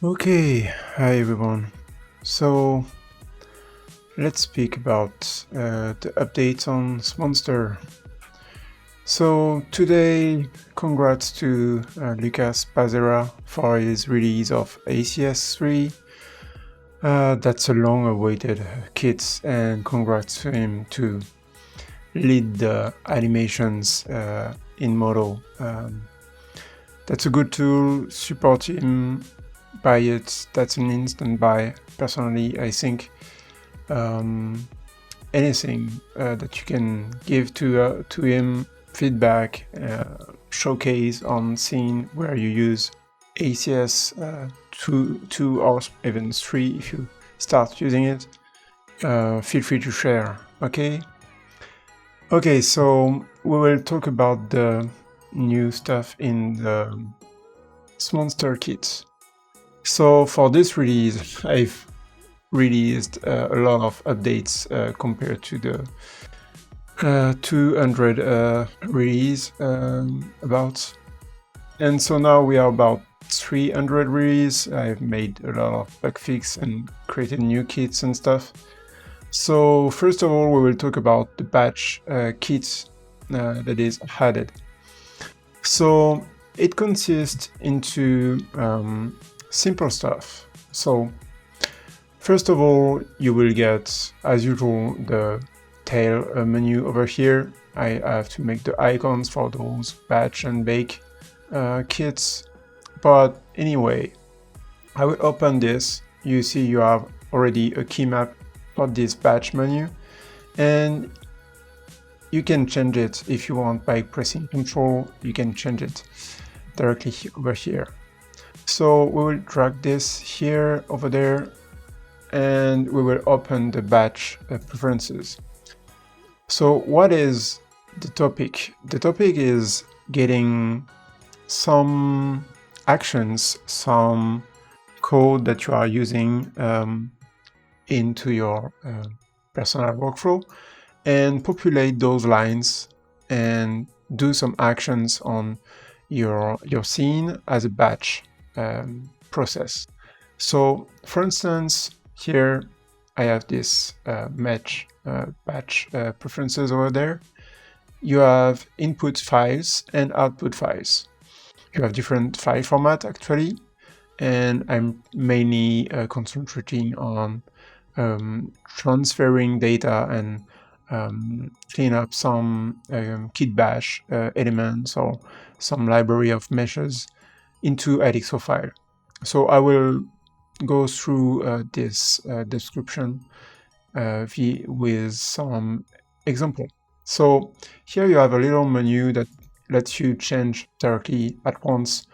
Okay, hi everyone. So let's speak about the updates on SMONSTER. So today, congrats to Lucas Pazera for his release of ACS3. That's a long-awaited kit, and congrats to him to lead the animations in Modo. That's a good tool. Support him, buy it. That's an instant buy. Personally, I think anything that you can give to him, feedback, showcase on scene where you use ACS 2 or even 3 if you start using it, feel free to share. Okay, so we will talk about the new stuff in the SMONSTER kit. So for this release, I've released a lot of updates compared to the 200 release about, and so now we are about 300 release. I've made a lot of bug fix and created new kits and stuff. So first of all, we will talk about the batch kit that is added. So it consists into simple stuff. So first of all, you will get, as usual, the tail menu over here. I have to make the icons for those batch and bake kits. But anyway, I will open this. You see you have already a key map for this batch menu, and you can change it if you want by pressing Ctrl. You can change it directly over here. So we will drag this here, over there, and we will open the batch preferences. So what is the topic? The topic is getting some actions, some code that you are using into your personal workflow, and populate those lines and do some actions on your scene as a batch process. So for instance, here I have this batch preferences over there. You have input files and output files. You have different file format actually, and I'm mainly concentrating on transferring data and clean up some kit bash elements or some library of meshes into IDXO file. So I will go through this description with some example. So here you have a little menu that lets you change directly at once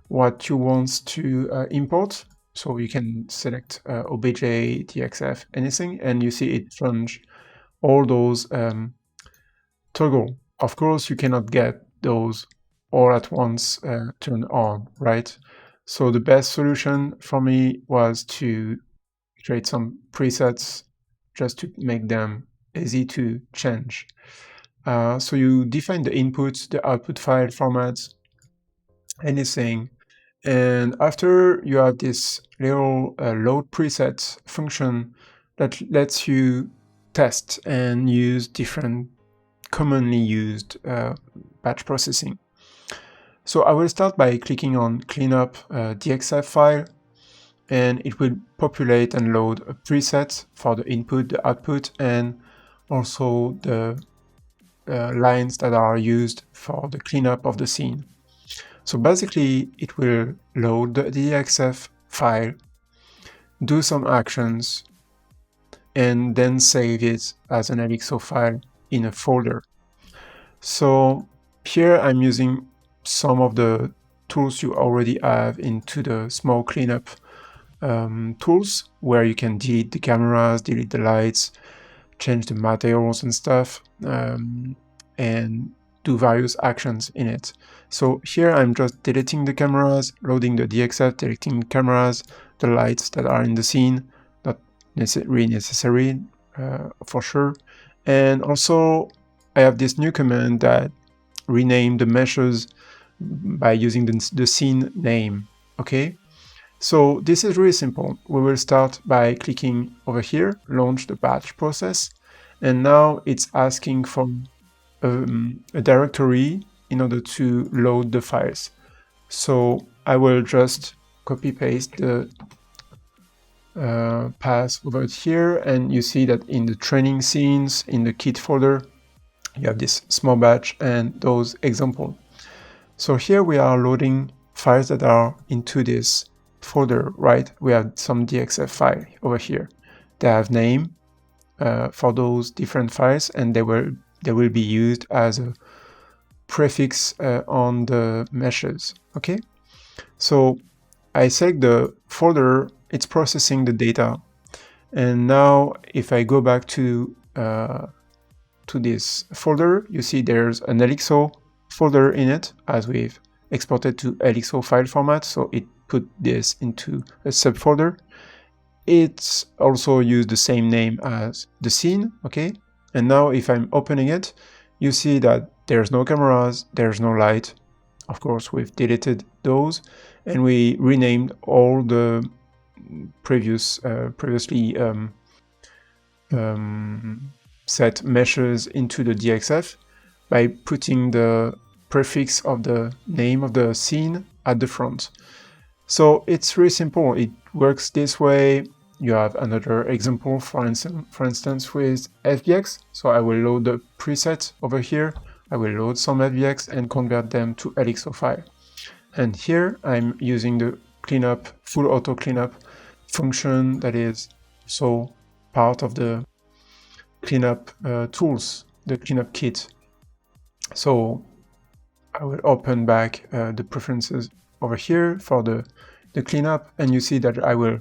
what you want to import. So you can select OBJ, TXF, anything, and you see it runs all those toggle. Of course, you cannot get those all at once turned on, right? So the best solution for me was to create some presets just to make them easy to change. So you define the input, the output file formats, anything. And after you have this little load presets function that lets you test and use different commonly used batch processing. So I will start by clicking on cleanup DXF file, and it will populate and load a preset for the input, the output, and also the lines that are used for the cleanup of the scene. So basically, it will load the DXF file, do some actions, and then save it as an IDXO file in a folder. So here I'm using some of the tools you already have into the small cleanup tools, where you can delete the cameras, delete the lights, change the materials and stuff, and do various actions in it. So here I'm just deleting the cameras, loading the DXF, deleting the cameras, the lights that are in the scene, not really necessary for sure. And also I have this new command that rename the meshes by using the scene name. Okay, So this is really simple. We will start by clicking over here, launch the batch process. And now it's asking for a directory in order to load the files. So I will just copy paste the path over here, and you see that in the training scenes, in the kit folder, you have this small batch and those examples. So here we are loading files that are into this folder, right? We have some DXF file over here. They have name for those different files, and they will be used as a prefix on the meshes. Okay, so I select the folder, it's processing the data, and now if I go back to this folder, you see there's an LXO folder in it, as we've exported to LXO file format, so it put this into a subfolder. It's also used the same name as the scene, okay? And now if I'm opening it, you see that there's no cameras, there's no light. Of course, we've deleted those, and we renamed all the previously set meshes into the DXF by putting the prefix of the name of the scene at the front. So it's really simple. It works this way. You have another example, for instance, with FBX. So I will load the preset over here. I will load some FBX and convert them to LXO file. And here I'm using the cleanup, full auto cleanup function that is so part of the cleanup tools, the cleanup kit. So I will open back the preferences over here for the cleanup, and you see that I will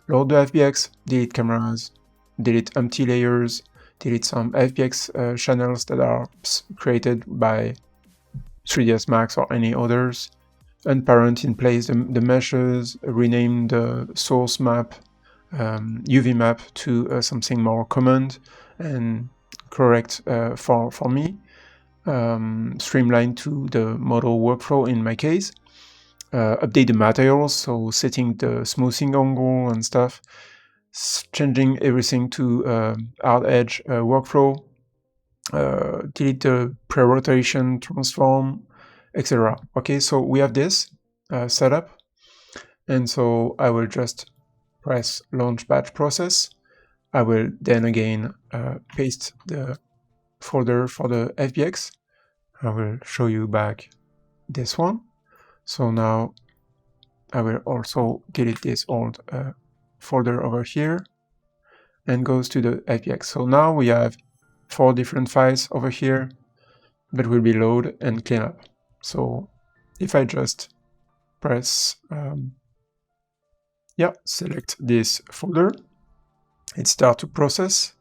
load the FBX, delete cameras, delete empty layers, delete some FBX channels that are created by 3ds Max or any others, unparent in place the meshes, rename the source map, UV map to something more common and correct for me, streamline to the Modo workflow in my case, update the materials, so setting the smoothing angle and stuff, changing everything to hard edge workflow, delete the pre-rotation transform, etc. Okay, so we have this set up, and so I will just press launch batch process. I will then again paste the folder for the FBX. I will show you back this one. So now I will also delete this old folder over here and goes to the FBX. So now we have 4 different files over here that will be load and clean up. So if I just press, select this folder, it starts to process.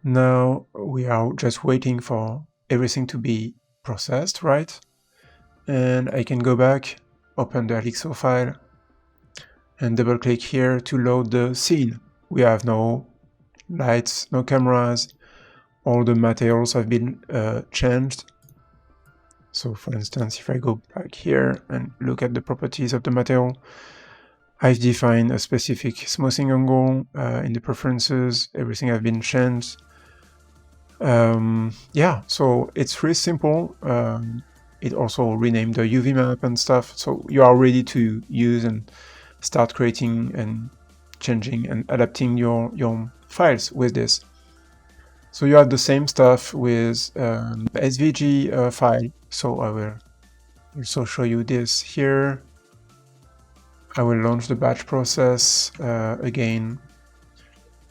Now we are just waiting for everything to be processed, right? And I can go back, open the LXO file, and double click here to load the scene. We have no lights, no cameras, all the materials have been changed. So for instance, if I go back here and look at the properties of the material, I've defined a specific smoothing angle in the preferences, everything has been changed. So it's really simple. It also renamed the UV map and stuff, so you are ready to use and start creating and changing and adapting your files with this. So you have the same stuff with SVG file. So I will also show you this here. I will launch the batch process again,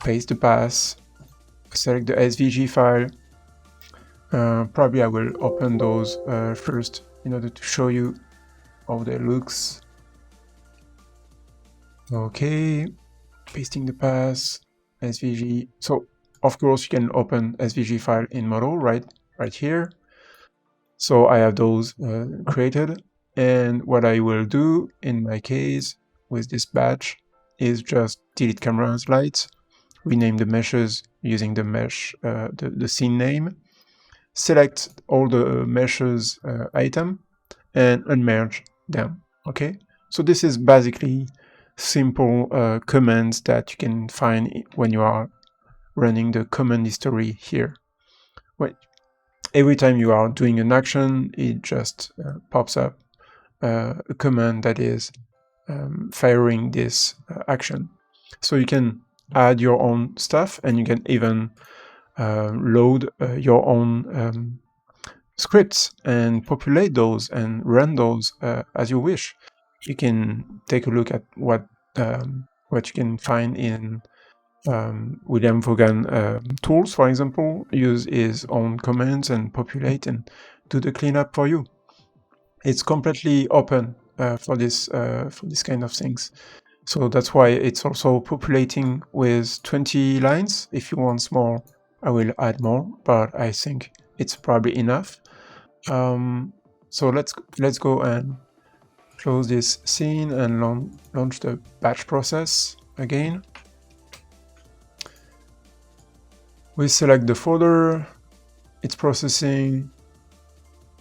paste the path, select the SVG file. Probably I will open those first in order to show you how they looks. Okay, pasting the path, SVG. So of course you can open SVG file in Modo right here. So I have those created, and what I will do in my case with this batch is just delete cameras, lights, rename the meshes using the mesh, the scene name, select all the meshes item and unmerge them. Okay, So this is basically simple commands that you can find when you are running the command history here. Every time you are doing an action, it just pops up a command that is firing this action. So you can add your own stuff, and you can even load your own scripts and populate those and run those as you wish. You can take a look at what you can find in William Vaughan tools, for example. Use his own commands and populate and do the cleanup for you. It's completely open for this kind of things. So that's why it's also populating with 20 lines. If you want more, I will add more, but I think it's probably enough. So let's go and close this scene and launch the batch process again. We select the folder, it's processing.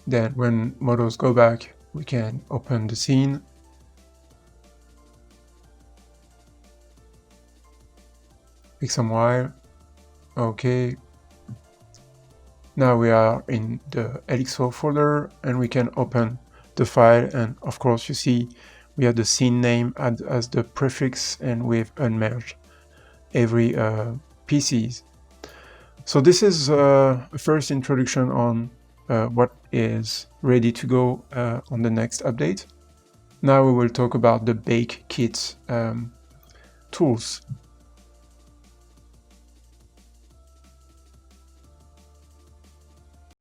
Then when models go back, we can open the scene. Take some while. Okay. Now we are in the Elixir folder and we can open the file, and of course you see we have the scene name as the prefix, and we've unmerged every PCs. So this is a first introduction on what is ready to go on the next update. Now we will talk about the bake kit tools.